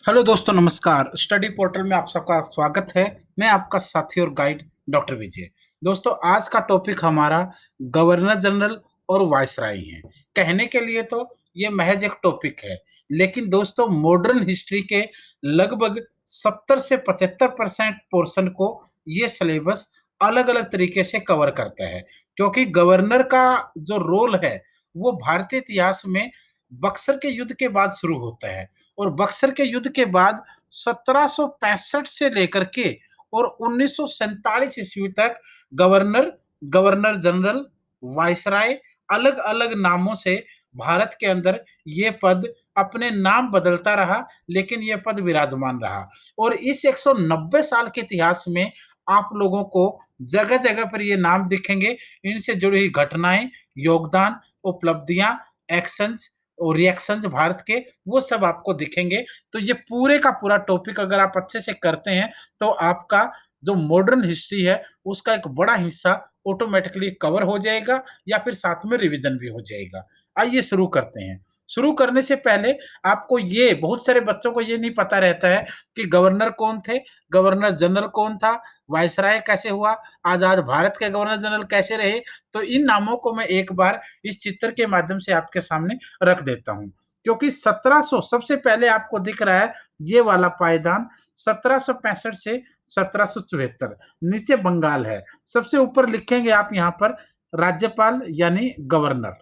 Hello दोस्तों, नमस्कार। Study portal में आप सबका स्वागत है। मैं आपका साथी और गाइड डॉक्टर विजय। दोस्तों, आज का टॉपिक हमारा गवर्नर जनरल और वायसराय है। कहने के लिए तो ये महज एक टॉपिक है, लेकिन दोस्तों मॉडर्न हिस्ट्री के लगभग 70 से 75% पोर्शन को ये सिलेबस अलग अलग तरीके से कवर करता है। क्योंकि गवर्नर का जो रोल है वो भारतीय इतिहास में बक्सर के युद्ध के बाद शुरू होता है, और बक्सर के युद्ध के बाद 1765 से लेकर के और 1947 ईस्वी तक गवर्नर, गवर्नर जनरल, वायसराय अलग-अलग नामों से भारत के अंदर ये पद अपने नाम बदलता रहा, लेकिन ये पद विराजमान रहा। और इस 190 साल के इतिहास में आप लोगों को जगह-जगह पर ये नाम दिखेंगे। इनसे जुड़ी हुई घटनाएँ, योगदान, उपलब्धियाँ, एक्शंस और रिएक्शंस भारत के, वो सब आपको दिखेंगे। तो ये पूरे का पूरा टॉपिक अगर आप अच्छे से करते हैं, तो आपका जो मॉडर्न हिस्ट्री है, उसका एक बड़ा हिस्सा ऑटोमैटिकली कवर हो जाएगा या फिर साथ में रिवीजन भी हो जाएगा। आइए शुरू करते हैं। शुरू करने से पहले आपको ये बहुत सारे बच्चों को ये नहीं पता रहता है कि गवर्नर कौन थे, गवर्नर जनरल कौन था, वायसराय कैसे हुआ, आज़ाद भारत के गवर्नर जनरल कैसे रहे। तो इन नामों को मैं एक बार इस चित्र के माध्यम से आपके सामने रख देता हूँ। क्योंकि 1700 सबसे पहले आपको दिख रहा है ये वाला पायदान 1765 से 1774, नीचे बंगाल है। सबसे ऊपर लिखेंगे आप यहाँ पर राज्यपाल यानी गवर्नर।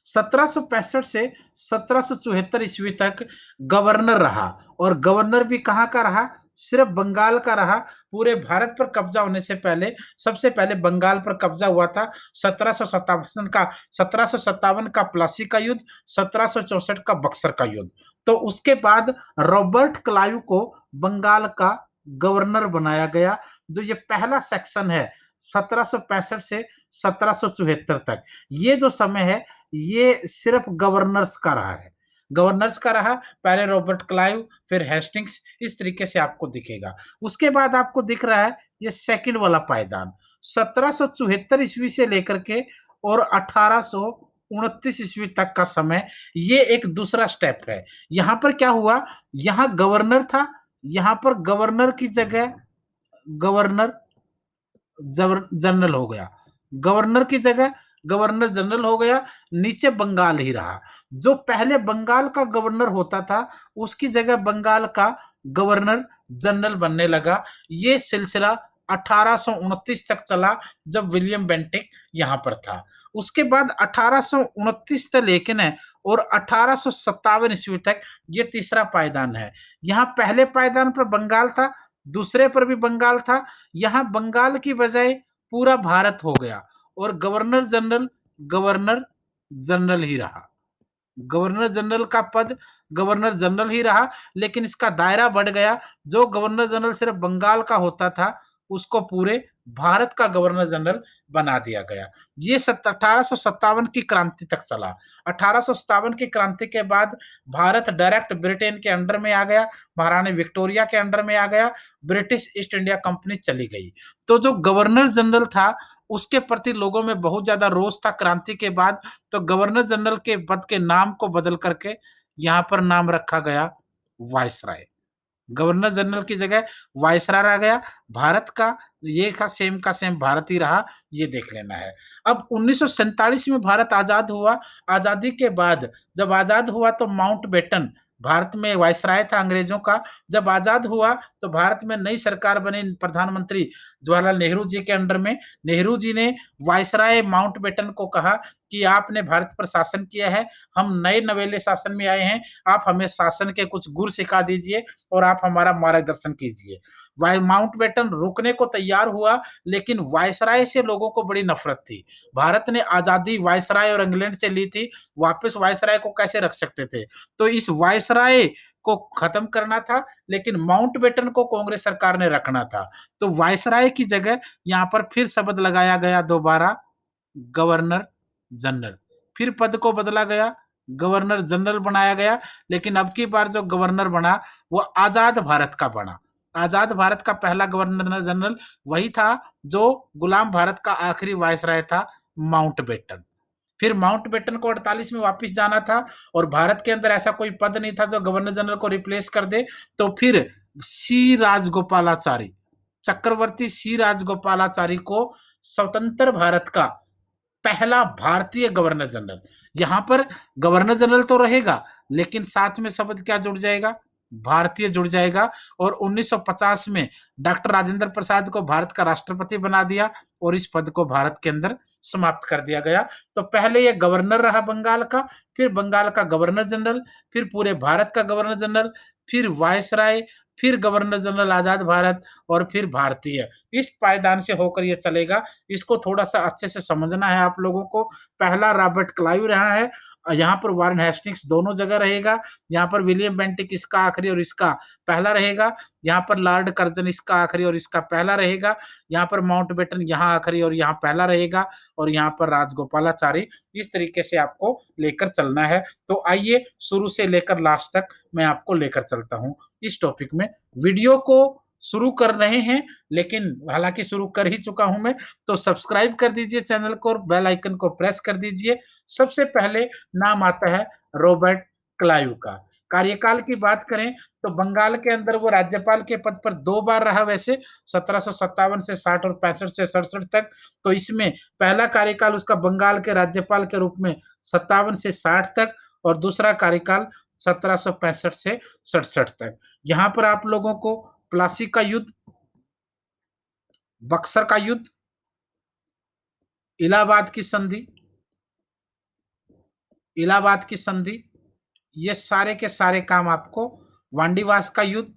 1765 से 1774 ईस्वी तक गवर्नर रहा, और गवर्नर भी कहाँ का रहा? सिर्फ बंगाल का रहा। पूरे भारत पर कब्जा होने से पहले सबसे पहले बंगाल पर कब्जा हुआ था। 1757 का प्लासी का युद्ध, 1764 का बक्सर का युद्ध। तो उसके बाद रॉबर्ट क्लाइव को बंगाल का गवर्नर बनाया गया। जो ये पहला सेक्शन है 1765 से 1774 तक, ये जो समय है ये सिर्फ गवर्नर्स का रहा है। गवर्नर्स का रहा, पहले रॉबर्ट क्लाइव, फिर हेस्टिंग्स, इस तरीके से आपको दिखेगा। उसके बाद आपको दिख रहा है ये सेकंड वाला पायदान 1774 ईस्वी से लेकर के और 1829 ईस्वी तक का समय, ये एक दूसरा स्टेप है। यहाँ पर क्या हुआ, यहाँ गवर्नर था, यहाँ पर गवर्नर की जगह गवर्नर जनरल हो गया। गवर्नर की जगह गवर्नर जनरल हो गया, नीचे बंगाल ही रहा। जो पहले बंगाल का गवर्नर होता था, उसकी जगह बंगाल का गवर्नर जनरल बनने लगा। ये सिलसिला 1829 तक चला, जब विलियम बेंटिक यहाँ पर था। उसके बाद 1829 से लेकिन है और 1857 ईस्वी तक ये तीसरा पायदान है। यहाँ पहले पायदान पर बंगाल था, दूसरे पर भी बंगाल था। यहाँ बंगाल की बजाय पूरा भारत हो गया, और गवर्नर जनरल ही रहा। गवर्नर जनरल का पद गवर्नर जनरल ही रहा, लेकिन इसका दायरा बढ़ गया। जो गवर्नर जनरल सिर्फ बंगाल का होता था, उसको पूरे भारत का गवर्नर जनरल बना दिया गया। ये 1857 की क्रांति तक चला। 1857 की क्रांति के बाद भारत डायरेक्ट ब्रिटेन के अंडर में आ गया, महारानी विक्टोरिया के अंडर में आ गया, ब्रिटिश ईस्ट इंडिया कंपनी चली गई। तो जो गवर्नर जनरल था, उसके प्रति लोगों में बहुत ज्यादा रोष था क्रांति के बाद। तो गवर्नर जनरल के पद के नाम को बदल करके यहाँ पर नाम रखा गया वायसराय। गवर्नर जनरल की जगह वायसराय रह गया। भारत का सेम भारत ही रहा, ये देख लेना है। अब 1947 में भारत आजाद हुआ। आजादी के बाद जब आजाद हुआ तो माउंटबेटन भारत में वायसराय था अंग्रेजों का। जब आजाद हुआ तो भारत में नई सरकार बनी, प्रधानमंत्री जवाहरलाल नेहरू जी के अंडर में। नेहरू जी ने वायसराय माउंटबेटन को कहा कि आपने भारत पर शासन किया है, हम नए नवेले शासन में आए हैं, आप हमें शासन के कुछ गुर सिखा दीजिए और आप हमारा मार्गदर्शन कीजिए। माउंटबेटन रुकने को तैयार हुआ, लेकिन वायसराय से लोगों को बड़ी नफरत थी। भारत ने आजादी वायसराय और इंग्लैंड से ली थी, वापस वायसराय को कैसे रख सकते थे? तो इस वायसराय को खत्म करना था, लेकिन माउंटबेटन को कांग्रेस सरकार ने रखना था। तो वायसराय की जगह यहाँ पर फिर शब्द लगाया गया दोबारा गवर्नर जनरल। फिर पद को बदला गया, गवर्नर जनरल बनाया गया, लेकिन अब की बार जो गवर्नर बना वो आजाद भारत का बना। आजाद भारत का पहला गवर्नर जनरल वही था जो गुलाम भारत का आखिरी वायसराय था, माउंटबेटन। फिर माउंटबेटन को 48 में वापस जाना था और भारत के अंदर ऐसा कोई पद नहीं था जो गवर्नर जनरल को रिप्लेस कर दे। तो फिर सी राजगोपालाचारी, चक्रवर्ती सी राजगोपालाचारी को स्वतंत्र भारत का पहला भारतीय गवर्नर जनरल, यहां पर गवर्नर जनरल तो रहेगा लेकिन साथ में शब्द क्या जुड़ जाएगा, भारतीय जुड़ जाएगा। और 1950 में डॉक्टर राजेंद्र प्रसाद को भारत का राष्ट्रपति बना दिया और इस पद को भारत के अंदर समाप्त कर दिया गया। तो पहले ये गवर्नर रहा बंगाल का, फिर बंगाल का गवर्नर जनरल, फिर पूरे भारत का गवर्नर जनरल, फिर वायसराय, फिर गवर्नर जनरल आजाद भारत और फिर भारतीय। इस पायदान से होकर ये चलेगा। इसको थोड़ा सा अच्छे से समझना है आप लोगों को। पहला रॉबर्ट क्लाइव रहा है, यहाँ पर वारेन हेस्टिंग्स दोनों जगह रहेगा, यहाँ पर विलियम बेंटिक इसका आखिरी और इसका पहला रहेगा, यहाँ पर लॉर्ड कर्जन इसका आखिरी और इसका पहला रहेगा, यहाँ पर माउंटबेटन यहाँ आखिरी और यहाँ पहला रहेगा, और यहाँ पर राजगोपालाचारी। इस तरीके से आपको लेकर चलना है। तो आइए शुरू से लेकर लास्ट तक मैं आपको लेकर चलता हूँ इस टॉपिक में। वीडियो को शुरू कर रहे हैं, लेकिन हालांकि शुरू कर ही चुका हूं मैं, तो सब्सक्राइब कर दीजिए चैनल को और बेल आइकन को प्रेस कर दीजिए। सबसे पहले नाम आता है रॉबर्ट क्लाइव का। कार्यकाल की बात करें तो बंगाल के अंदर वो राज्यपाल के पद पर 2 बार रहा, वैसे 1757 से 60 और 65 से 67 तक। तो इसमें पहला कार्यकाल उसका बंगाल के राज्यपाल के रूप में 57 से 60 तक, और दूसरा कार्यकाल 1765 से 67 तक। यहां पर आप लोगों को प्लासी का युद्ध, बक्सर का युद्ध, इलाहाबाद की संधि, इलाहाबाद की संधि, ये सारे के सारे काम आपको, वांडीवास का युद्ध,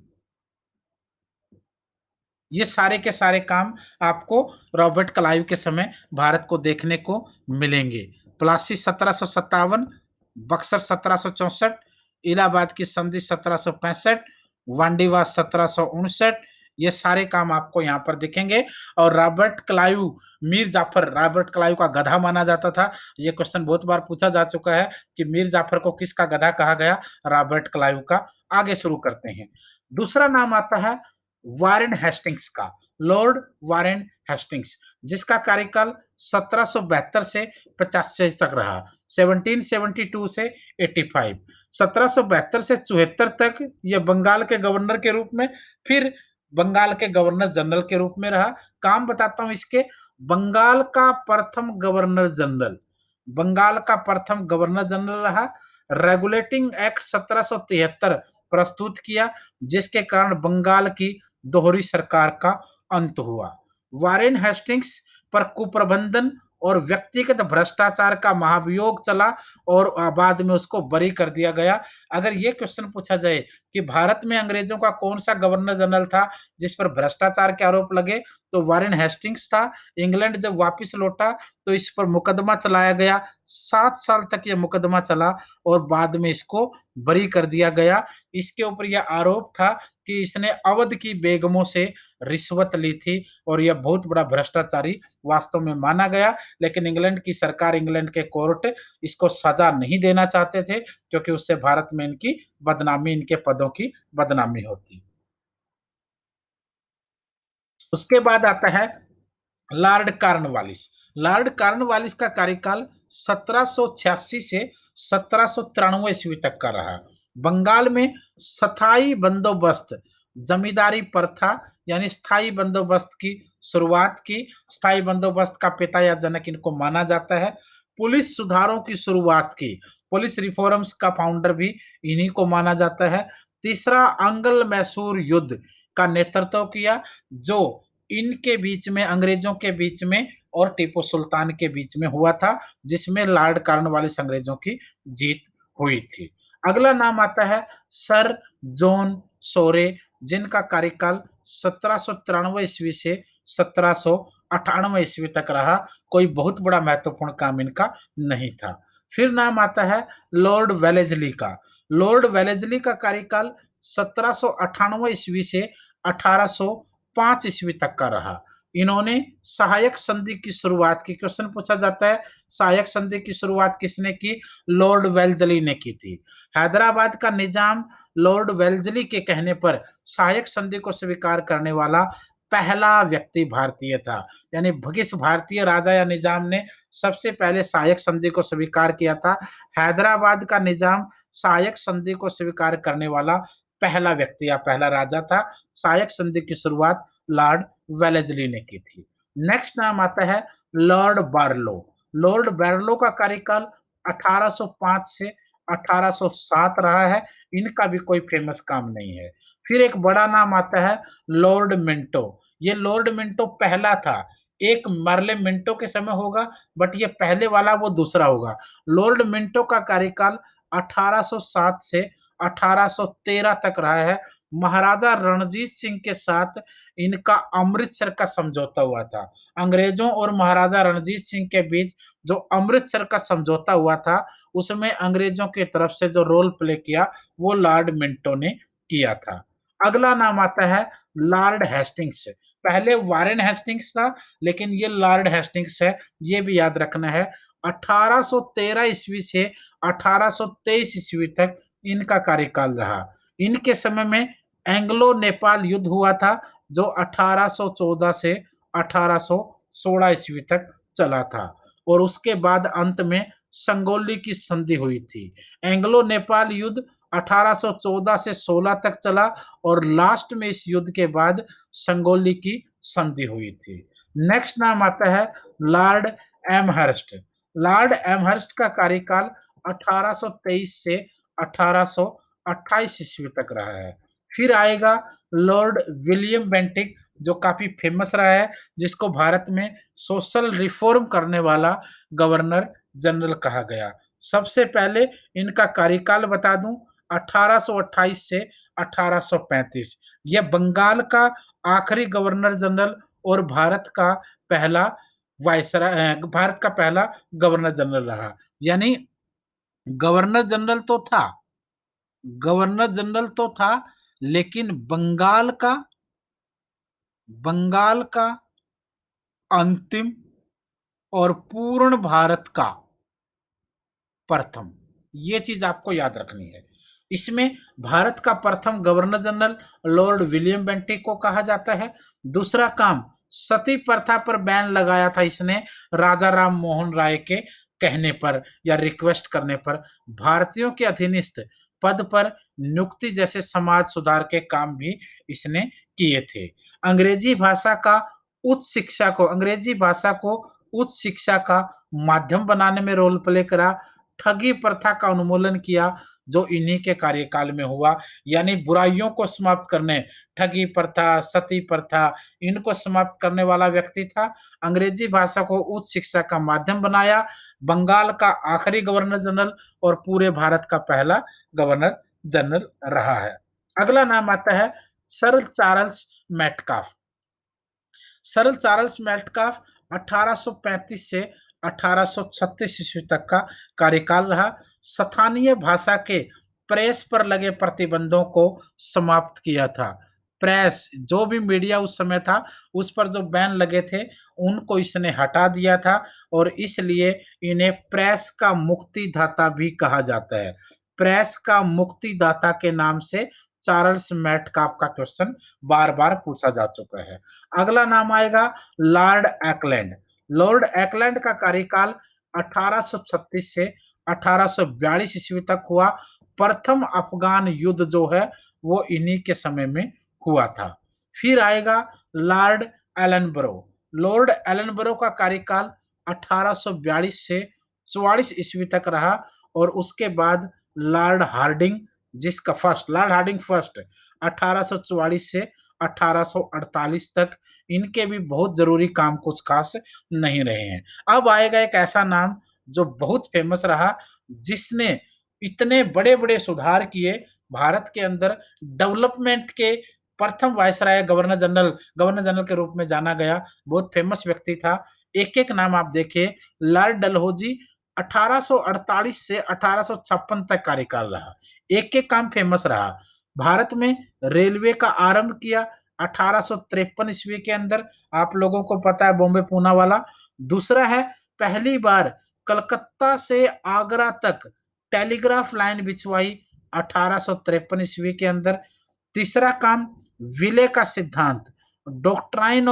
ये सारे के सारे काम आपको रॉबर्ट क्लाइव के समय भारत को देखने को मिलेंगे। प्लासी 1757, बक्सर 1764, इलाहाबाद की संधि 1765, वांडीवास 1759, ये सारे काम आपको यहाँ पर दिखेंगे। और Robert Clive, Mir Jafar Robert Clive का गधा माना जाता था। ये क्वेश्चन बहुत बार पूछा जा चुका है कि मीर जाफर को किसका गधा कहा गया, रॉबर्ट क्लाइव का। आगे शुरू करते हैं। दूसरा नाम आता है वारेन हेस्टिंग्स का, लॉर्ड वारेन हेस्टिंग्स, जिसका कार्यकाल 1772 से 85 तक रहा, 1772 से 85। 1772 से 74 तक यह बंगाल के गवर्नर के रूप में, फिर बंगाल के गवर्नर जनरल के रूप में रहा। काम बताता हूं इसके। बंगाल का प्रथम गवर्नर जनरल, बंगाल का प्रथम गवर्नर जनरल रहा। रेगुलेटिंग एक्ट 1773 प्रस्तुत किया, जिसके कारण बंगाल की दोहरी सरकार का अंत हुआ। वारेन हेस्टिंग्स पर कुप्रबंधन और व्यक्तिगत भ्रष्टाचार का महाभियोग चला और बाद में उसको बरी कर दिया गया। अगर ये क्वेश्चन पूछा जाए कि भारत में अंग्रेजों का कौन सा गवर्नर जनरल था जिस पर भ्रष्टाचार के आरोप लगे, तो वारेन हेस्टिंग्स था। इंग्लैंड जब वापस लौटा तो इस पर मुकदमा चलाया गया, 7 साल तक यह मुकदमा चला और बाद में इसको बरी कर दिया गया। इसके ऊपर यह आरोप था कि इसने अवध की बेगमों से रिश्वत ली थी और यह बहुत बड़ा भ्रष्टाचारी वास्तव में माना गया। लेकिन इंग्लैंड की सरकार, इंग्लैंड के कोर्ट इसको सजा नहीं देना चाहते थे, क्योंकि उससे भारत में इनकी बदनामी, इनके पदों की बदनामी होती। उसके बाद आता है लॉर्ड कॉर्नवालिस। लॉर्ड कॉर्नवालिस का कार्यकाल 1786 से 1793 ईस्वी तक का रहा। बंगाल में स्थायी बंदोबस्त, जमींदारी प्रथा यानी स्थायी बंदोबस्त की शुरुआत की। स्थायी बंदोबस्त का पिता या जनक इनको माना जाता है। पुलिस सुधारों की शुरुआत की, पुलिस रिफॉर्म्स का फाउंडर भी इन्हीं को माना जाता है। तीसरा, अंगल मैसूर युद्ध का नेतृत्व किया, जो इनके बीच में, अंग्रेजों के बीच में और टीपू सुल्तान के बीच में हुआ था, जिसमें लॉर्ड कॉर्नवालिस अंग्रेजों की जीत हुई थी। अगला नाम आता है सर जॉन सोरे, जिनका कार्यकाल 1793 ईस्वी से 1798 ईस्वी तक रहा। कोई बहुत बड़ा महत्वपूर्ण काम इनका नहीं था। फिर नाम आता है लॉर्ड वेलेस्ली का। लॉर्ड वेलेस्ली का कार्यकाल 1798 ईस्वी से 1805 ईस्वी तक का रहा। इन्होंने सहायक संधि की शुरुआत की। क्वेश्चन पूछा जाता है सहायक संधि की शुरुआत किसने की, लॉर्ड वेल्जली ने की थी। हैदराबाद का निजाम लॉर्ड वेल्जली के कहने पर सहायक संधि को स्वीकार करने वाला पहला व्यक्ति भारतीय था। यानी किस भारतीय राजा या निजाम ने सबसे पहले सहायक संधि को स्वीकार किया था? हैदराबाद का निजाम सहायक संधि को स्वीकार करने वाला पहला व्यक्ति या पहला राजा था। सहायक संधि की शुरुआत लॉर्ड वेलेस्ली ने की थी। नेक्स्ट नाम आता है लॉर्ड बार्लो। लॉर्ड बार्लो का कार्यकाल 1805 से 1807 रहा है। इनका भी कोई फेमस काम नहीं है। फिर एक बड़ा नाम आता है लॉर्ड मिंटो। ये लॉर्ड मिंटो पहला था। एक मार्ले मिंटो के समय होगा, बट ये पहले वाला वो दूसरा होगा। लॉर्ड मिंटो का कार्यकाल 1807 से 1813 तक रहा है। महाराजा रणजीत सिंह के साथ इनका अमृतसर का समझौता हुआ था। अंग्रेजों और महाराजा रणजीत सिंह के बीच जो अमृतसर का समझौता हुआ था, उसमें अंग्रेजों की तरफ से जो रोल प्ले किया वो लॉर्ड मिंटो ने किया था। अगला नाम आता है लॉर्ड हेस्टिंग्स। पहले वारेन हेस्टिंग्स था, लेकिन ये लॉर्ड हेस्टिंग्स है, ये भी याद रखना है। 1813 ईस्वी से 1823 ईस्वी तक इनका कार्यकाल रहा। इनके समय में एंग्लो नेपाल युद्ध हुआ था, जो 1814 से 1816 ईस्वी तक चला था, और उसके बाद अंत में संगोली की संधि हुई थी। एंग्लो नेपाल युद्ध 1814 से 16 तक चला, और लास्ट में इस युद्ध के बाद संगोली की संधि हुई थी। नेक्स्ट नाम आता है लॉर्ड एमहर्स्ट। लॉर्ड एमहर्स्ट का कार्यकाल 1823 से 1828 ईस्वी तक रहा है। फिर आएगा लॉर्ड विलियम बेंटिक, जो काफी फेमस रहा है, जिसको भारत में सोशल रिफॉर्म करने वाला गवर्नर जनरल कहा गया। सबसे पहले इनका कार्यकाल बता दूं, 1828 से 1835। यह बंगाल का आखिरी गवर्नर जनरल और भारत का पहला गवर्नर जनरल रहा। यानी गवर्नर जनरल तो था गवर्नर जनरल तो था, लेकिन बंगाल का अंतिम और पूर्ण भारत का प्रथम, ये चीज आपको याद रखनी है। इसमें भारत का प्रथम governor general Lord William Bentinck को कहा जाता है। दूसरा काम, सती प्रथा पर बैन लगाया था इसने, राजा राम मोहन राय के कहने पर या रिक्वेस्ट करने पर। भारतीयों के अधीनस्थ पद पर नियुक्ति जैसे समाज सुधार के काम भी इसने किए थे। अंग्रेजी भाषा को उच्च शिक्षा का माध्यम बनाने में रोल प्ले करा। ठगी प्रथा का उन्मूलन किया, जो इन्हीं के कार्यकाल में हुआ। यानी बुराइयों को समाप्त करने, ठगी प्रथा, सती प्रथा, इनको समाप्त करने वाला व्यक्ति था। अंग्रेजी भाषा को उच्च शिक्षा का माध्यम बनाया, बंगाल का आखिरी गवर्नर जनरल और पूरे भारत का पहला गवर्नर जनरल रहा है। अगला नाम आता है sir Charles Metcalfe. Sir Charles Metcalfe 1835 से 1836 ईस्वी तक का कार्यकाल रहा। स्थानीय भाषा के प्रेस पर लगे प्रतिबंधों को समाप्त किया था। प्रेस, जो भी मीडिया उस समय था, उस पर जो बैन लगे थे, उनको इसने हटा दिया था, और इसलिए इन्हें प्रेस का मुक्तिदाता भी कहा जाता है। प्रेस का मुक्तिदाता के नाम से चार्ल्स मेटकाफ का क्वेश्चन बार बार पूछा जा चुका है। अगला नाम आएगा लॉर्ड एक्लैंड। लॉर्ड एक्लैंड का कार्यकाल 1836 से 1842 ईस्वी तक हुआ। प्रथम अफगान युद्ध जो है वो इन्हीं के समय में हुआ था। फिर आएगा लॉर्ड एलनबरो। लॉर्ड एलनबरो का कार्यकाल 1842 से 44 ईस्वी तक रहा, और उसके बाद Lord Hardinge, Lord Hardinge first 1844 से 1848 तक, इनके भी बहुत जरूरी काम कुछ खास नहीं रहे हैं। अब आएगा एक ऐसा नाम जो बहुत फेमस रहा, जिसने इतने बड़े बड़े सुधार किए भारत के अंदर। डेवलपमेंट के प्रथम वायसराय गवर्नर जनरल के रूप में जाना गया, बहुत फेमस व्यक्ति था। एक एक नाम आप देखिए। लॉर्ड डलहौजी 1848 से 1856 तक कार्यकाल रहा, एक एक काम फेमस रहा। भारत में रेलवे का आरंभ किया 1853 ईस्वी के अंदर, आप लोगों को पता है, बॉम्बे पूना वाला। दूसरा है, पहली बार कलकत्ता से आगरा तक टेलीग्राफ लाइन बिछवाई 1853 ईस्वी के अंदर। तीसरा काम, विले का सिद्धांत डॉक्ट्राइन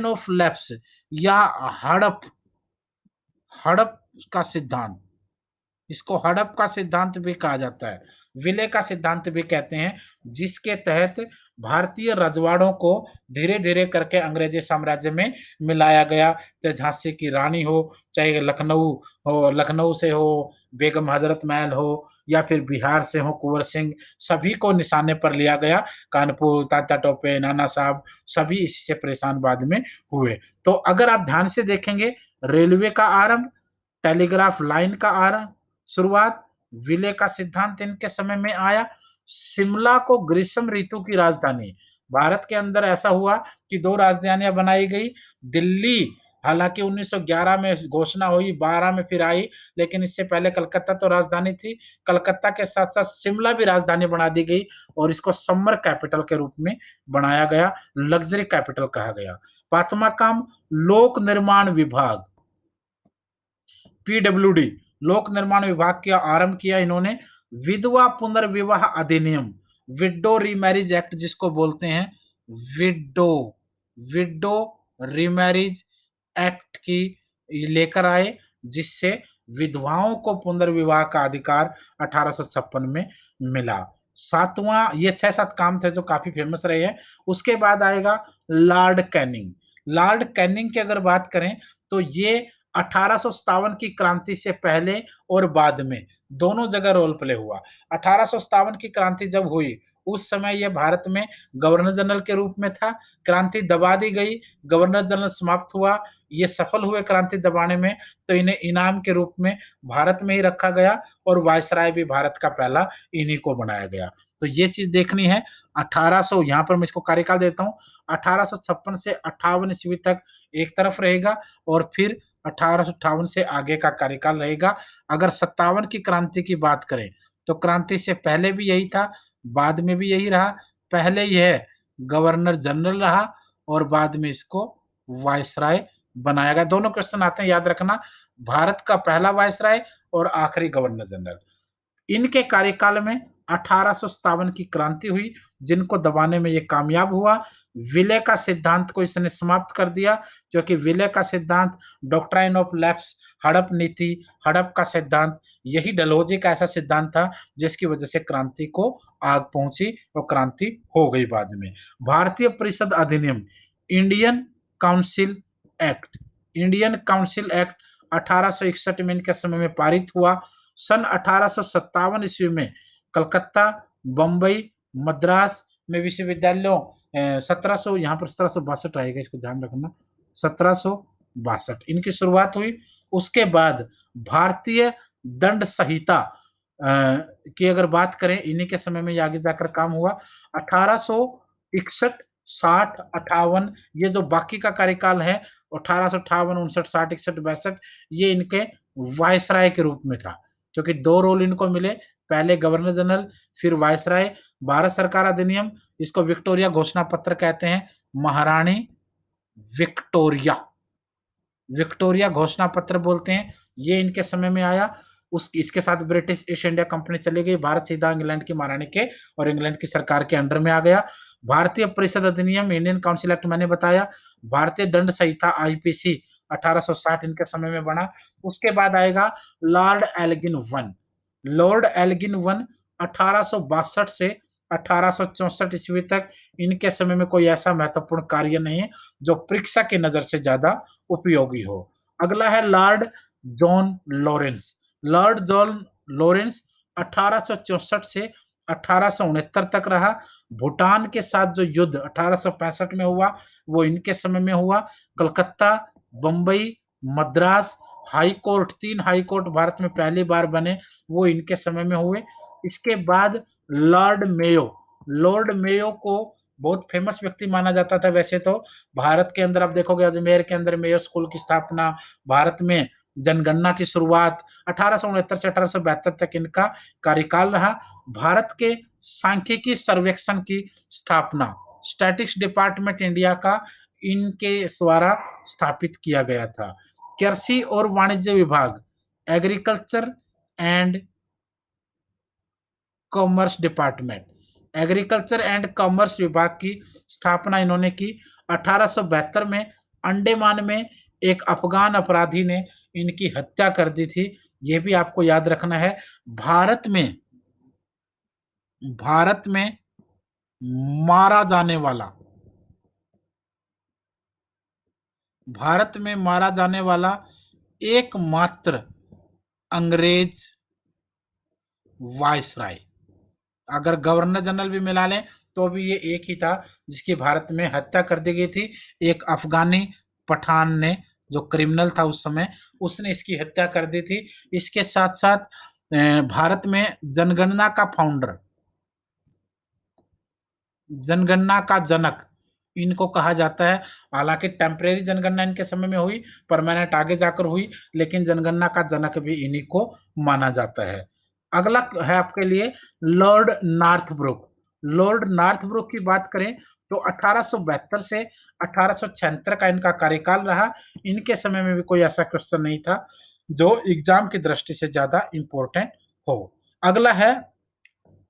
ऑफ लैप्स या हड़प हड़प का सिद्धांत, इसको हड़प का सिद्धांत भी कहा जाता है, विलय का सिद्धांत भी कहते हैं, जिसके तहत भारतीय रजवाड़ों को धीरे धीरे करके अंग्रेजी साम्राज्य में मिलाया गया। चाहे झांसी की रानी हो, चाहे लखनऊ हो, लखनऊ से हो बेगम हजरत महल हो, या फिर बिहार से हो कुंवर सिंह, सभी को निशाने पर लिया गया। कानपुर, तात्या टोपे, नाना साहब, सभी इससे परेशान बाद में हुए। तो अगर आप ध्यान से देखेंगे, रेलवे का आरंभ, टेलीग्राफ लाइन का आरंभ, शुरुआत, विलय का सिद्धांत इनके समय में आया। शिमला को ग्रीष्म ऋतु की राजधानी, भारत के अंदर ऐसा हुआ कि दो राजधानियां बनाई गई। दिल्ली हालांकि 1911 में घोषणा हुई, 12 में फिर आई, लेकिन इससे पहले कलकत्ता तो राजधानी थी। कलकत्ता के साथ साथ शिमला भी राजधानी बना दी गई और इसको समर कैपिटल के रूप में बनाया गया, लग्जरी कैपिटल कहा गया। पांचवा काम, लोक निर्माण विभाग, पीडब्ल्यूडी, लोक निर्माण विभाग का आरंभ किया इन्होंने। विधवा पुनर्विवाह अधिनियम, विडो रीमैरिज एक्ट जिसको बोलते हैं, विडो विडो रीमैरिज एक्ट की लेकर आए, जिससे विधवाओं को पुनर्विवाह का अधिकार 1856 में मिला। सातवां, ये 6-7 काम थे जो काफी फेमस रहे हैं। उसके बाद आएगा लॉर्ड कैनिंग। लॉर्ड कैनिंग की अगर बात करें तो ये 1857 की क्रांति से पहले और बाद में दोनों जगह रोल प्ले हुआ। 1857 की क्रांति जब हुई उस समय यह भारत में गवर्नर जनरल के रूप में था। क्रांति दबा दी गई, गवर्नर जनरल समाप्त हुआ, ये सफल हुए क्रांति दबाने में, तो इन्हें इनाम के रूप में भारत में ही रखा गया और वायसराय भी भारत का पहला इन्हीं को बनाया गया। तो ये चीज देखनी है। 1800, यहां पर मैं इसको कार्यकाल देता हूं, 1856 से 58 ईस्वी तक एक तरफ रहेगा और फिर 1858 से आगे का कार्यकाल रहेगा। अगर 57 की क्रांति की बात करें तो क्रांति से पहले भी यही था, बाद में भी यही रहा। पहले यह गवर्नर जनरल रहा और बाद में इसको वायसराय बनाया गया। दोनों क्वेश्चन आते हैं, याद रखना, भारत का पहला वायसराय और आखिरी गवर्नर जनरल। इनके कार्यकाल में 1857 की क्रांति हुई, जिनको दबाने में ये कामयाब हुआ। विलय का सिद्धांत को इसने समाप्त कर दिया, क्योंकि विलय का सिद्धांत, डॉक्ट्राइन ऑफ लैप्स, हड़प नीति, हड़प का सिद्धांत, यही डलहौजी का ऐसा सिद्धांत था जिसकी वजह से क्रांति को आग पहुंची और क्रांति हो गई बाद में। भारतीय परिषद अधिनियम, Indian council act, Indian council act 1861 में इनके समय में पारित हुआ। सन 1857 ईस्वी में कलकत्ता, बंबई, मद्रास में विश्वविद्यालयों 1700, यहाँ पर 1762 आएगा, इसको ध्यान रखना, 1762 इनकी शुरुआत हुई। उसके बाद भारतीय दंड संहिता की अगर बात करें, इन्हीं के समय में आगे जाकर काम हुआ। 1861, 60, 58, ये जो बाकी का कार्यकाल है 1858, 59, 60, 61, 62, ये इनके वायसराय के रूप में था, क्योंकि दो रोल इनको मिले, पहले गवर्नर जनरल, फिर वायसराय। भारत सरकार अधिनियम, इसको विक्टोरिया घोषणा पत्र कहते हैं, महारानी विक्टोरिया, विक्टोरिया घोषणा पत्र बोलते हैं, ये इनके समय में आया। उस इसके साथ ब्रिटिश ईस्ट इंडिया कंपनी चली गई, भारत सीधा इंग्लैंड की महारानी के और इंग्लैंड की सरकार के अंडर में आ गया। भारतीय परिषद अधिनियम, इंडियन काउंसिल एक्ट मैंने बताया। भारतीय दंड संहिता आईपीसी 1860 इनके समय में बना। उसके बाद आएगा Lord Elgin one. Lord Elgin one 1862 से 1864 ईस्वी तक, इनके समय में कोई ऐसा महत्वपूर्ण कार्य नहीं है जो परीक्षा की नजर से ज्यादा उपयोगी हो। अगला है Lord John Lawrence. Lord John Lawrence 1864 से 1869 तक रहा। भूटान के साथ जो युद्ध 1865 में हुआ वो इनके समय में हुआ। Calcutta, Bombay, Madras high court, 3 high court Bharat में पहली बार बने, वो इनके समय में हुए। इसके बाद लॉर्ड मेयो, लॉर्ड मेयो को बहुत फेमस व्यक्ति माना जाता था। वैसे तो भारत के अंदर आप देखोगे अजमेर के अंदर मेयो स्कूल की स्थापना, भारत में जनगणना की शुरुआत, 1869 से 1872 तक इनका कार्यकाल रहा। भारत के सांख्यिकी सर्वेक्षण की स्थापना, स्टैटिक्स डिपार्टमेंट इंडिया का इनके द्वारा स्थापित किया गया था। कृषि और वाणिज्य विभाग, agriculture and commerce department, agriculture and commerce विभाग की स्थापना इन्होंने की। 1872 में अंडमान में एक अफगान अपराधी ने इनकी हत्या कर दी थी। ये भी आपको याद रखना है। भारत में भारत में मारा जाने वाला भारत में मारा जाने वाला एकमात्र अंग्रेज वायसराय, अगर गवर्नर जनरल भी मिला लें तो भी ये एक ही था जिसकी भारत में हत्या कर दी गई थी। एक अफगानी पठान ने, जो क्रिमिनल था उस समय, उसने इसकी हत्या कर दी थी। इसके साथ साथ भारत में जनगणना का फाउंडर, जनगणना का जनक इनको कहा जाता है। हालांकि टेम्परेरी जनगणना इनके समय में हुई, परमानेंट आगे जाकर हुई, लेकिन जनगणना का जनक भी इन्हीं को माना जाता है। अगला है आपके लिए लॉर्ड नॉर्थब्रुक। लॉर्ड नॉर्थब्रुक की बात करें तो 1872 से 1876 का इनका कार्यकाल रहा। इनके समय में भी कोई ऐसा क्वेश्चन नहीं था जो एग्जाम की दृष्टि से ज्यादा इंपॉर्टेंट हो। अगला है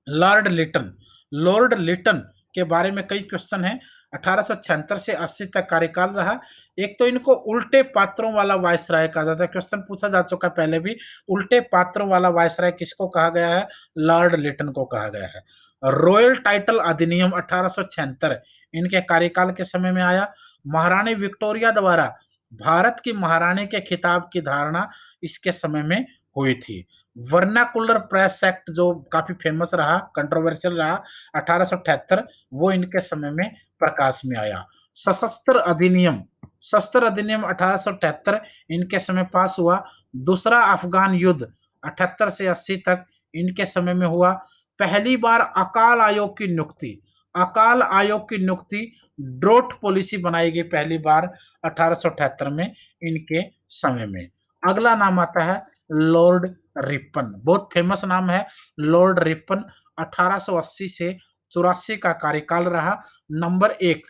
लॉर्ड लिटन। लॉर्ड लिटन के बारे में कई क्वेश्चन हैं। 1876 से 80 तक कार्यकाल रहा। एक तो इनको उल्टे पात्रों वाला वायसराय कहा जाता है, क्वेश्चन पूछा जा चुका है पहले भी। उल्टे पात्रों वाला वायसराय किसको कहा गया है? लॉर्ड लिटन को कहा गया है। रॉयल टाइटल अधिनियम 1876 इनके कार्यकाल के समय में आया। महारानी विक्टोरिया द्वारा भारत की महारानी के खिताब की धारणा इसके समय में हुई थी। वर्नाकुलर प्रेस एक्ट जो काफी फेमस रहा, कंट्रोवर्शियल रहा, 1878, वो इनके समय में प्रकाश में आया। सशस्त्र अधिनियम, शस्त्र अधिनियम 1878 इनके समय पास हुआ। दूसरा अफगान युद्ध 78 से 80 तक इनके समय में हुआ। पहली बार अकाल आयोग की नियुक्ति, अकाल आयोग की नियुक्ति, ड्रोट पॉलिसी बनाई गई पहली बार 1878 में इनके समय में। अगला नाम आता है लॉर्ड रिपन, बहुत फेमस नाम है लॉर्ड रिपन। 1880 से 84 का कार्यकाल रहा। नंबर एक,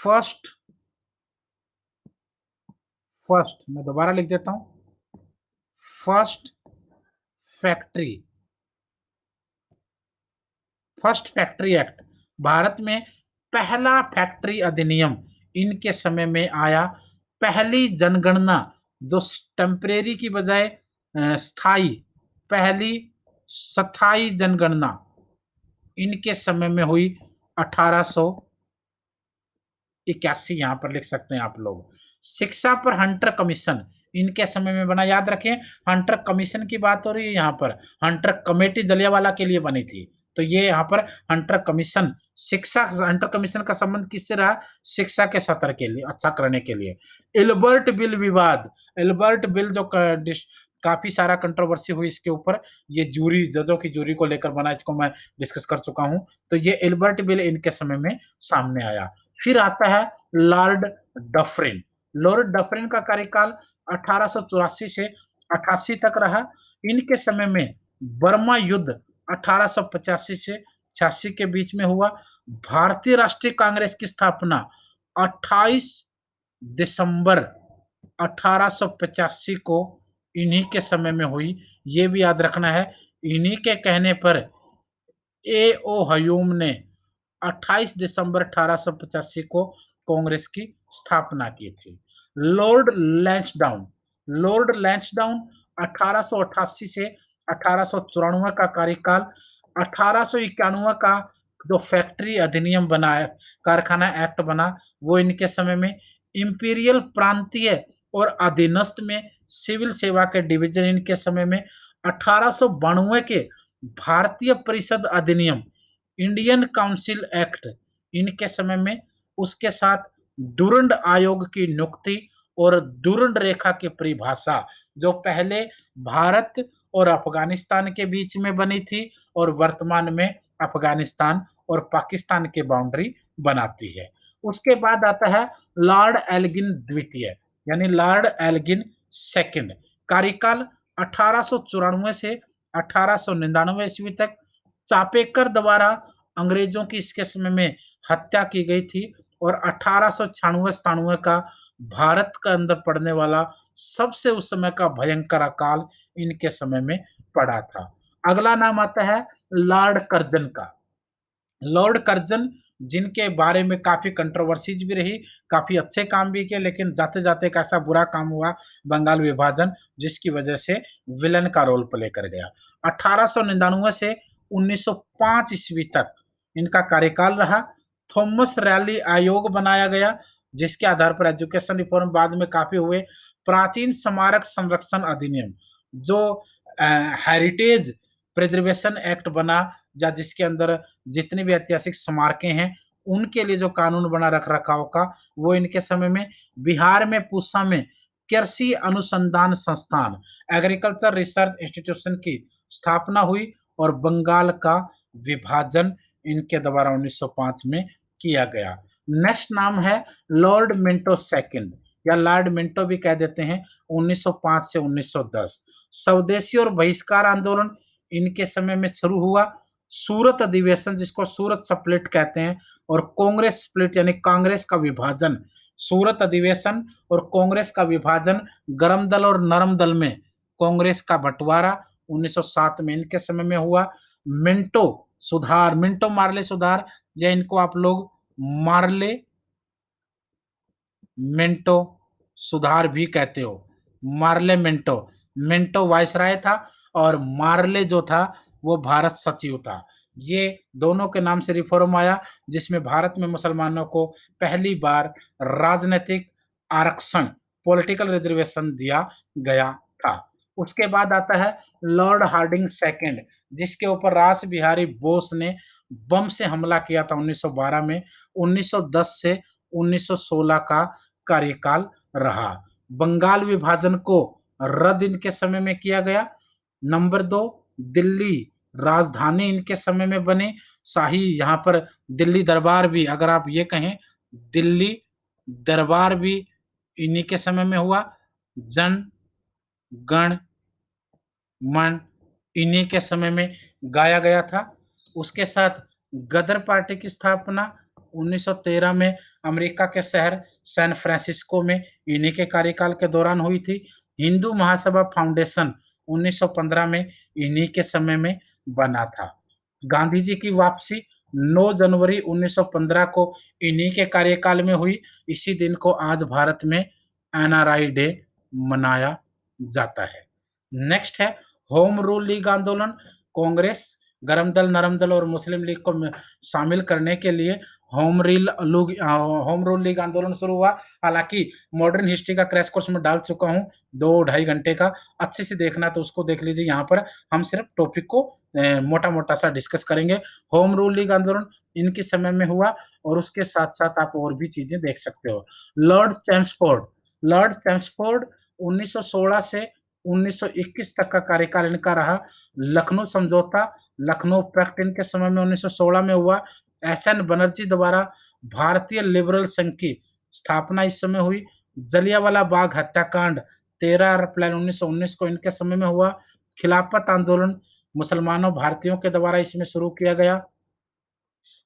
फर्स्ट फर्स्ट मैं दोबारा लिख देता हूं, first factory first factory act, Bharat में पहला फैक्ट्री अधिनियम इनके समय में आया। पहली जनगणना जो टेम्परेरी की बजाय स्थाई, पहली स्थाई जनगणना इनके समय में हुई। 1881 यहां पर लिख सकते हैं आप लोग। शिक्षा पर हंटर कमीशन इनके समय में बना, याद रखें हंटर कमीशन की बात हो रही है यहाँ पर। हंटर कमेटी जलियांवाला के लिए बनी थी, तो ये यहाँ पर हंटर कमीशन, शिक्षा, हंटर कमीशन का संबंध किससे रहा? शिक्षा के सत्र के लिए, अच्छा करने के लिए। एल्बर्ट बिल विवाद, एल्बर्ट बिल जो काफी सारा कंट्रोवर्सी हुई इसके ऊपर, ये जूरी, जजों की जूरी को लेकर बना, इसको मैं डिस्कस कर चुका हूं। तो ये एल्बर्ट बिल इनके समय में सामने आया। फिर आता है लॉर्ड डफरिन। लॉर्ड डफरिन का कार्यकाल 1884 से 88 तक रहा। इनके समय में बर्मा युद्ध 1885 से 86 के बीच में हुआ। भारतीय राष्ट्रीय कांग्रेस की स्थापना 28 दिसंबर 1885 को इन्हीं के समय में हुई। ये भी याद रखना है, इन्हीं के कहने पर ए ओ हयूम ने 28 दिसंबर 1885 को कांग्रेस की स्थापना की थी। लॉर्ड लैंसडाउन, लॉर्ड लैंसडाउन 1888 से 1894 का कार्यकाल। 1891 का जो फैक्ट्री अधिनियम बना है, कारखाना एक्ट बना, वो इनके समय में। इंपीरियल प्रांतीय और अधीनस्थ में सिविल सेवा के डिवीजन इनके समय में। 1892 के भारतीय परिषद अधिनियम, इंडियन काउंसिल एक्ट इनके समय में। उसके साथ डुरंड आयोग की नियुक्ति और डुरंड रेखा की परिभाषा, जो पहले भारत और अफगानिस्तान के बीच में बनी थी और वर्तमान में अफगानिस्तान और पाकिस्तान के बाउंड्री बनाती है। उसके बाद आता है लॉर्ड एल्गिन द्वितीय, यानी लॉर्ड एल्गिन सेकंड। कार्यकाल 1894 से 1899 ईस्वी तक। चापेकर द्वारा अंग्रेजों की इसके समय में हत्या की गई थी और 1896-97 का भारत के अंदर पड़ने वाला सबसे उस समय का भयंकर अकाल इनके समय में पड़ा था। अगला नाम आता है लॉर्ड कर्जन का। लॉर्ड कर्जन, जिनके बारे में काफ़ी कंट्रोवर्सीज़ भी रही, काफ़ी अच्छे काम भी किए, लेकिन जाते-जाते एक ऐसा बुरा काम हुआ बंगाल विभाजन, जिसकी वजह से विलेन का रोल प्ले कर गया। 1899 से 1905 ईस्वी तक इनका कार्यकाल रहा। थॉमस रैली आयोग बनाया गया, जिसके आधार पर एजुकेशन रिफॉर्म बाद में काफ़ी हुए। प्राचीन स्मारक संरक्षण अधिनियम, जो अ, हेरिटेज प्रिजर्वेशन एक्ट बना, या जिसके अंदर जितनी भी ऐतिहासिक स्मारकें हैं, उनके लिए जो कानून बना रख-रखाव का, वो इनके समय में। बिहार में पूसा में कृषि अनुसंधान संस्थान, एग्रीकल्चर रिसर्च इंस्टीट्यूशन की स्थापना हुई, और बंगाल का विभाजन इनके द्वारा 1905 में किया गया। नेक्स्ट नाम है लॉर्ड मिंटो सेकंड, या लॉर्ड मिंटो भी कह देते हैं, 1905 से 1910। स्वदेशी और बहिष्कार आंदोलन इनके समय में शुरू हुआ। सूरत अधिवेशन, जिसको सूरत स्प्लिट कहते हैं, और कांग्रेस स्प्लिट यानी कांग्रेस का विभाजन। सूरत अधिवेशन और कांग्रेस का विभाजन, गरम दल और नरम दल में कांग्रेस का बंटवारा 1907 में इनके समय में हुआ। मिंटो सुधार, मिंटो मार्ले सुधार, या इनको आप लोग मार्ले मिंटो सुधार भी कहते हो। मार्ले मिंटो, मिंटो वायसराय था, और मार्ले जो था वो भारत सचिव था। ये दोनों के नाम से रिफॉर्म आया, जिसमें भारत में मुसलमानों को पहली बार राजनीतिक आरक्षण, पॉलिटिकल रिजर्वेशन दिया गया था। उसके बाद आता है लॉर्ड हार्डिंग सेकंड, जिसके ऊपर रास बिहारी बोस ने बम से हमला किया था 1912 में। 1910 से 1916 का कार्यकाल रहा। बंगाल विभाजन को रद्द इनके समय में किया गया। नंबर 2, दिल्ली राजधानी इनके समय में बने। शाही, यहाँ पर दिल्ली दरबार भी, अगर आप ये कहें, दिल्ली दरबार भी इन्हीं के समय में हुआ। जन गण मन इन्हीं के समय में गाया गया था। उसके साथ गदर पार्टी की स्थापना 1913 में अमेरिका के शहर सैन फ्रांसिस्को में इन्हीं के कार्यकाल के दौरान हुई थी। हिंदू महासभा फाउंडेशन 1915 में इन्हीं के समय में बना था। गांधी जी की वापसी 9 जनवरी 1915 को इन्हीं के कार्यकाल में हुई। इसी दिन को आज भारत में एनआरआई डे मनाया जाता है। नेक्स्ट है होम रूल लीग आंदोलन। कांग्रेस, गरम दल, नरम दल और मुस्लिम लीग को शामिल करने के लिए होम रूल लीग आंदोलन शुरू हुआ। हालांकि मॉडर्न हिस्ट्री का क्रैश कोर्स में डाल चुका हूं, 2 ढाई घंटे का। अच्छे से देखना तो उसको देख लीजिए। यहाँ पर हम सिर्फ टॉपिक को मोटा मोटा सा डिस्कस करेंगे। होम रूल लीग आंदोलन इनके समय में हुआ, और उसके साथ साथ आप और भी चीजें देख सकते हो। लॉर्ड चैम्सफोर्ड, लॉर्ड चैम्सफोर्ड 1916 से 1921 तक का कार्यकाल इनका रहा। लखनऊ समझौता, लखनऊ पैक्ट इनके समय में 1916 में हुआ। एसएन बनर्जी द्वारा भारतीय लिबरल संघ की स्थापना इस समय हुई। जलियांवाला बाग हत्याकांड 13 अप्रैल 1919 को इनके समय में हुआ। खिलाफत आंदोलन मुसलमानों भारतीयों के द्वारा इसमें शुरू किया गया।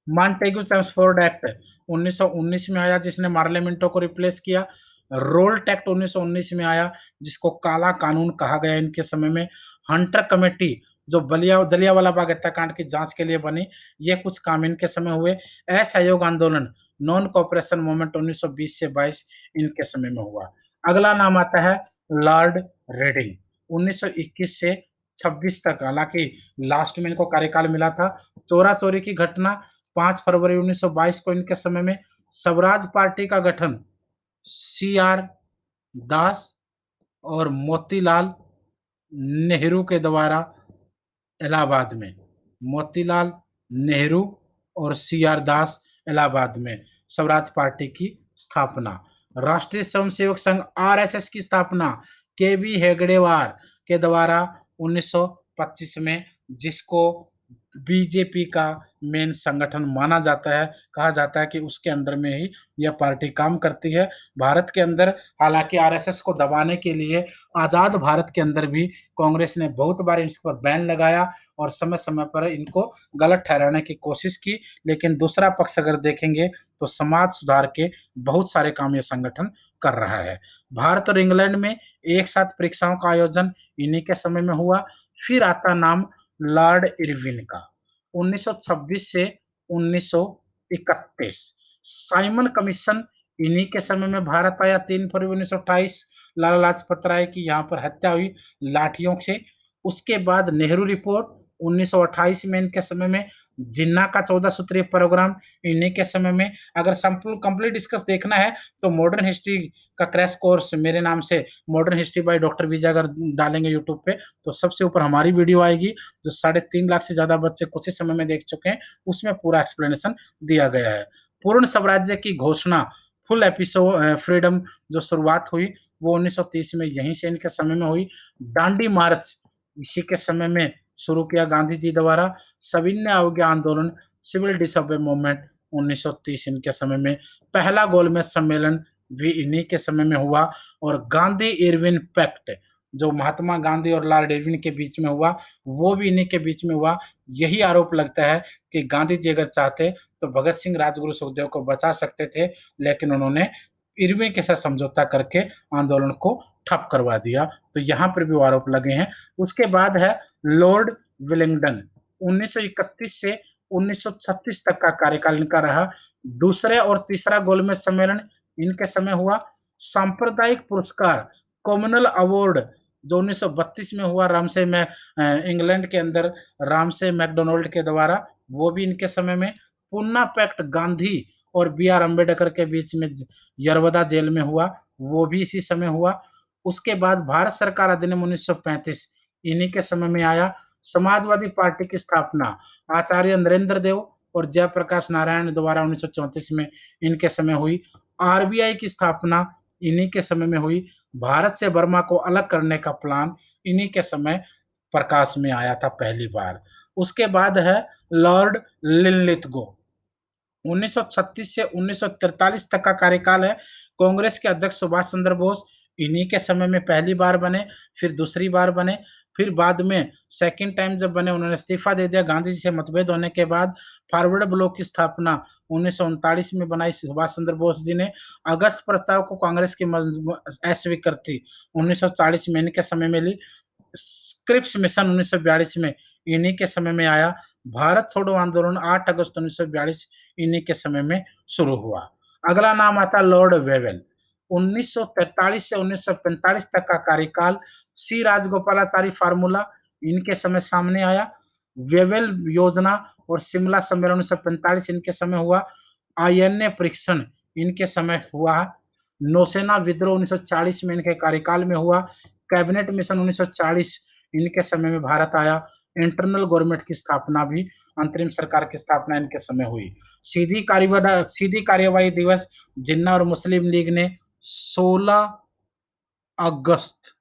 मॉन्टेगू चेम्सफोर्ड एक्ट 1919 में आया, जिसने पार्लियामेंटो को रिप्लेस किया। रोल्ट एक्ट 1919 में आया, जिसको काला कानून कहा गया इनके समय में। हंटर कमेटी, जो जलियांवाला बाग हत्याकांड की जांच के लिए बनी, ये कुछ काम इनके समय हुए। असहयोग आंदोलन, नॉन कोऑपरेशन मूवमेंट 1920 से 22 इनके समय में हुआ। अगला नाम आता है लॉर्ड रेडिंग, 1921 से 26 तक। हालांकि लास्ट में इनको कार्यकाल मिला था। चोरा चोरी की घटना 5 फरवरी 1922 को इनके समय में। स्वराज पार्टी का गठन सी आर दास और मोतीलाल नेहरू के द्वारा इलाहाबाद में। मोतीलाल नेहरू और सी आर दास इलाहाबाद में स्वराज पार्टी की स्थापना। राष्ट्रीय स्वयंसेवक संघ आरएसएस की स्थापना के बी हेगड़ेवार के द्वारा 1925 में, जिसको बीजेपी का मेन संगठन माना जाता है। कहा जाता है कि उसके अंडर में ही यह पार्टी काम करती है भारत के अंदर। हालांकि आरएसएस को दबाने के लिए आजाद भारत के अंदर भी कांग्रेस ने बहुत बार इस पर बैन लगाया, और समय समय पर इनको गलत ठहराने की कोशिश की। लेकिन दूसरा पक्ष अगर देखेंगे तो समाज सुधार के बहुत सारे काम ये संगठन कर रहा है। भारत और इंग्लैंड में एक साथ परीक्षाओं का आयोजन इन्हीं के समय में हुआ। फिर आता नाम लॉर्ड इरविन का, 1926 से 1931। साइमन कमीशन इन्हीं के समय में भारत आया। 3 फरवरी 1928 लाला लाजपत राय की यहाँ पर हत्या हुई लाठियों से। उसके बाद नेहरू रिपोर्ट 1928 में इनके समय में, जिन्ना का 14 सूत्रीय प्रोग्राम इन्हीं के समय में। अगर कंप्लीट डिस्कस देखना है तो मॉडर्न हिस्ट्री का क्रैश कोर्स मेरे नाम से मॉडर्न हिस्ट्री बाय डॉक्टर विजय अगर डालेंगे यूट्यूब पे तो सबसे ऊपर हमारी वीडियो आएगी जो 3.5 लाख से ज्यादा बच्चे कुछ ही समय में देख चुके हैं, उसमें पूरा एक्सप्लेनेशन दिया गया है। पूर्ण स्वराज्य की घोषणा, फुल एपिसोड फ्रीडम जो शुरुआत हुई वो 1930 में यहीं से इनके समय में हुई। दांडी मार्च इसी के समय में शुरू किया गांधी जी द्वारा। सविनय अवज्ञा आंदोलन, सिविल डिसऑबे मूवमेंट 1930 इनके समय में। पहला गोलमेज सम्मेलन भी इन्हीं के समय में हुआ। और गांधी इरविन पैक्ट जो महात्मा गांधी और लॉर्ड इरविन के बीच में हुआ वो भी इन्हीं के बीच में हुआ। यही आरोप लगता है कि गांधी जी अगर चाहते तो भगत सिंह, राजगुरु, सुखदेव को बचा सकते थे, लेकिन उन्होंने इरविन के साथ समझौता करके आंदोलन को ठप करवा दिया। तो यहाँ पर भी वो आरोप लगे हैं। उसके बाद है लॉर्ड विलिंगडन, 1931 से 1936 तक का कार्यकाल इनका रहा। दूसरे और तीसरा गोलमेज सम्मेलन इनके समय हुआ। सांप्रदायिक पुरस्कार, कॉमनल अवार्ड जो 1932 में हुआ रामसे में इंग्लैंड के अंदर रामसे मैकडोनाल्ड के द्वारा, वो भी इनके समय में। पूना पैक्ट गांधी और बी आर अम्बेडकर के बीच में यरवदा जेल में हुआ, वो भी इसी समय हुआ। उसके बाद भारत सरकार अधिनियम 1935 इन्हीं के समय में आया। समाजवादी पार्टी की स्थापना आचार्य नरेंद्र देव और जयप्रकाश नारायण द्वारा 1934 में इनके समय हुई। आरबीआई की स्थापना इन्हीं के समय में हुई। भारत से बर्मा को अलग करने का प्लान इन्हीं के समय प्रकाश में आया था पहली बार। उसके बाद है लॉर्ड लिनलिथगो, 1936 से 1943 तक का कार्यकाल है। कांग्रेस के अध्यक्ष सुभाष चंद्र बोस इन्हीं के समय में पहली बार बने, फिर दूसरी बार बने, फिर बाद में सेकंड टाइम जब बने उन्होंने इस्तीफा दे दिया गांधी जी से मतभेद होने के बाद। फॉरवर्ड ब्लॉक की स्थापना 1939 में बनाई सुभाष चंद्र बोस जी ने। अगस्त प्रस्ताव को कांग्रेस की अस्वीकृति 1940 में इनके समय में ली। स्क्रिप्स मिशन 1942 में इन्हीं के समय में आया। भारत छोड़ो आंदोलन 8 अगस्त 1942 इन्हीं के समय में शुरू हुआ। अगला नाम आता लॉर्ड वेवेल, 1943 से 1945 तक का कार्यकाल। सी राजगोपालाचारी फार्मूला इनके समय सामने आया। वेवेल योजना और शिमला सम्मेलन 1945 इनके समय हुआ। आईएनए परीक्षण इनके समय हुआ। नौसेना विद्रोह 1940 में इनके कार्यकाल में हुआ। कैबिनेट मिशन 1940 इनके समय में भारत आया। इंटरनल गवर्नमेंट की स्थापना भी, अंतरिम सरकार की स्थापना इनके समय हुई। सीधी कार्यवाही दिवस जिन्ना और मुस्लिम लीग ने 16 अगस्त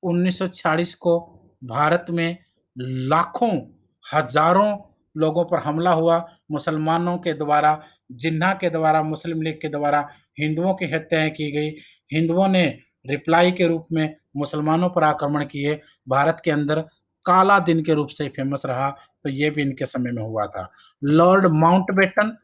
1946 को भारत में लाखों, हजारों लोगों पर हमला हुआ मुसलमानों के द्वारा, जिन्ना के द्वारा, मुस्लिम लीग के द्वारा हिंदुओं की हत्याएं की गई। हिंदुओं ने रिप्लाई के रूप में मुसलमानों पर आक्रमण किए। भारत के अंदर काला दिन के रूप से फेमस रहा। तो ये भी इनके समय में हुआ था। लॉर्ड माउंटबेटन,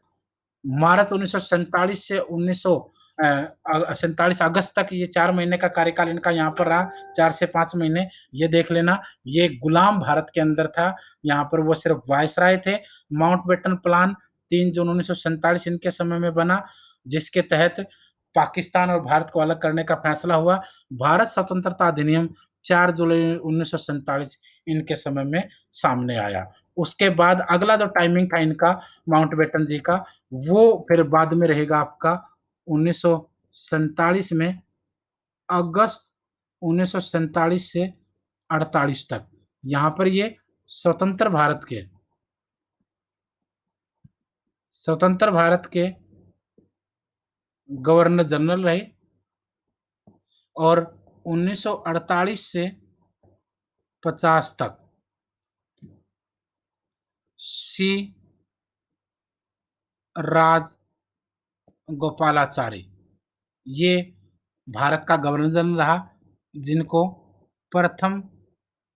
मार्च 1947 से 1947 अगस्त तक, ये 4 महीने का कार्यकाल इनका यहाँ पर रहा। 4 से 5 महीने ये देख लेना। ये गुलाम भारत के अंदर था, यहाँ पर वो सिर्फ वायसराय थे। माउंटबेटन प्लान 3 जून 1947 इनके समय में बना, जिसके तहत पाकिस्तान और भारत को अलग करने का फैसला हुआ। भारत स्वतंत्रता अधिनियम 4 जुलाई 1947 इनके समय में सामने आया। उसके बाद अगला जो टाइमिंग था इनका माउंटबेटन जी का, वो फिर बाद में रहेगा आपका 1947 में, अगस्त 1947 से 48 तक। यहाँ पर ये स्वतंत्र भारत के गवर्नर जनरल रहे। और 1948 से 50 तक सी राज गोपालाचारी ये भारत का गवर्नर जनरल रहा, जिनको प्रथम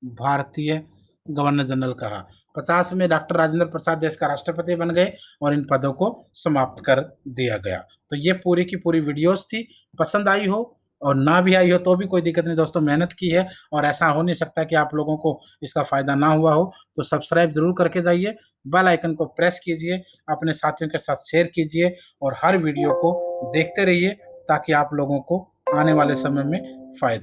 भारतीय गवर्नर जनरल कहा। 50 में डॉक्टर राजेंद्र प्रसाद देश का राष्ट्रपति बन गए और इन पदों को समाप्त कर दिया गया। तो ये पूरी की पूरी वीडियोस थी। पसंद आई हो और ना भी आई हो तो भी कोई दिक्कत नहीं दोस्तों, मेहनत की है और ऐसा हो नहीं सकता कि आप लोगों को इसका फ़ायदा ना हुआ हो। तो सब्सक्राइब ज़रूर करके जाइए, बेल आइकन को प्रेस कीजिए, अपने साथियों के साथ शेयर कीजिए और हर वीडियो को देखते रहिए ताकि आप लोगों को आने वाले समय में फ़ायदा